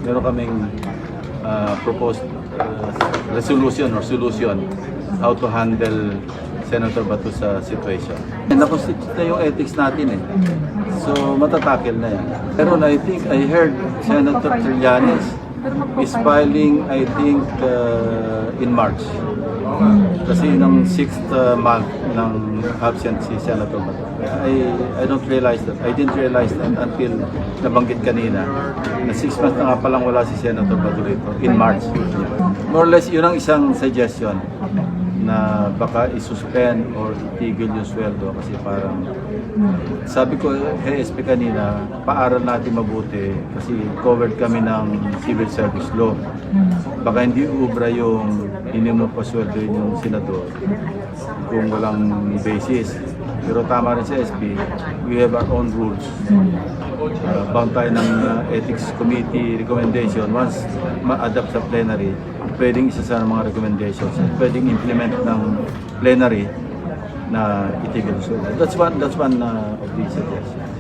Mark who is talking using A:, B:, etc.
A: meron kaming proposed resolution or solution how to handle Senator Bato sa situation. Na-constitute na yung ethics natin eh. So matatakil na yan. Pero I think I heard Senator Trillanes is filing I think in March. Kasi ng 6th month ng absent si Senator Bato. I don't realize that. I didn't realize that until nabanggit kanina na 6 months na nga palang wala si Senator Bato rito in March. More or less, yun ang isang suggestion na baka isuspend or itigil yung sweldo kasi parang sabi ko kay SP kanina, paaral natin mabuti kasi covered kami ng civil service law. Baka hindi ubra yung hindi mo pa sweldo yung senador kung walang basis. Pero tama rin sa SP, we have our own rules. Bound tayo ng ethics committee recommendation. Once ma-adapt sa plenary, pwedeng isa sa mga recommendations. Pwedeng implement ng plenary na itigil. So that's one of the suggestions.